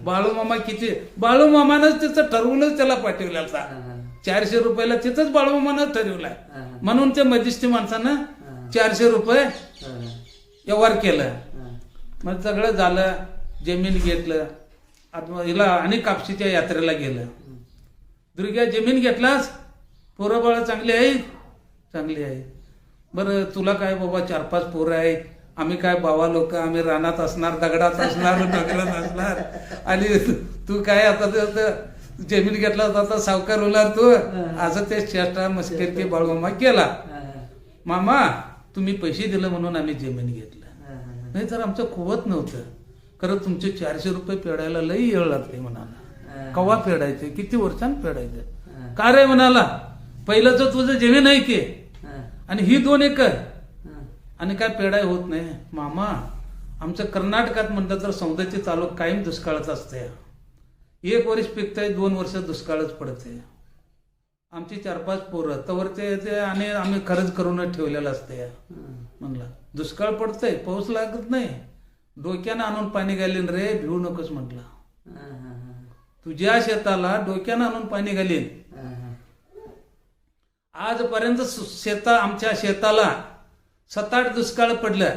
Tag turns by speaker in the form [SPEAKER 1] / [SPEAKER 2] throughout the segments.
[SPEAKER 1] बाळू मामा किती, बाळू मामानंच तिचं ठरवूनच त्याला पाठवलं होता. 400 रुपयाला तिथंच बाळू मामानं ठरवलाय म्हणून ते मध्यस्थी माणसानं 400 रुपये व्यवहार केलं. मग सगळं झालं, जमीन घेतलं. आता हिला आणि कापशीच्या यात्रेला गेलं. दुर्ग्या जमीन घेतलास, पोरं बाळा चांगली आहे, चांगली आहे. बरं तुला काय बाबा 4-5 पोरं आहे, आम्ही काय बाबा लोक, आम्ही रानात असणार, दगडात असणार, डोंगरात असणार, आणि तू काय आता जमीन घेतला होता आता सावकार होणार तू, असं ते चेष्टा मस्करी बाळू मामा केला. मामा तुम्ही पैसे दिलं म्हणून आम्ही जमीन घेतलं, नाही तर आमचं कुवत नव्हतं. खरं तुमचे 400 रुपये फेडायला लई वेळ लागते म्हणाला. कवा फेडायचे, किती वर्षांनी फेडायचं? का रे म्हणाला, पहिलं तर तुझं जमीन आहे की, आणि ही 2 एकर, आणि काय पेडाय होत नाही. मामा आमचं कर्नाटकात म्हणलं तर सौंदर्य तालुक कायम दुष्काळच असते. 1 वर्ष पिकतंय, 2 वर्ष दुष्काळच पडते. आमची 4-5 पोरं तवर ते आणि आम्ही खरंच करूनच ठेवलेलं असते. म्हणला दुष्काळ पडतंय, पाऊस लागत नाही, डोक्यानं आणून पाणी घालीन रे, भिवू नकोस म्हटलं. तुझ्या शेताला डोक्यानं आणून पाणी घालीन. आजपर्यंत आमच्या शेताला 7-8 दुष्काळ पडलं,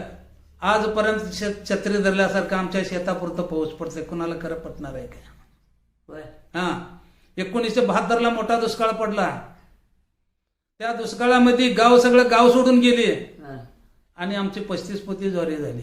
[SPEAKER 1] आजपर्यंत छत्री धरल्यासारखं आमच्या शेतापुरतं पाऊस पडतंय. कुणाला खरं पटणार आहे का? हा, 1972ला मोठा दुष्काळ पडला. त्या दुष्काळामध्ये सगळं गाव सोडून गेले, आणि आमची 35 पोती ज्वारी झाली.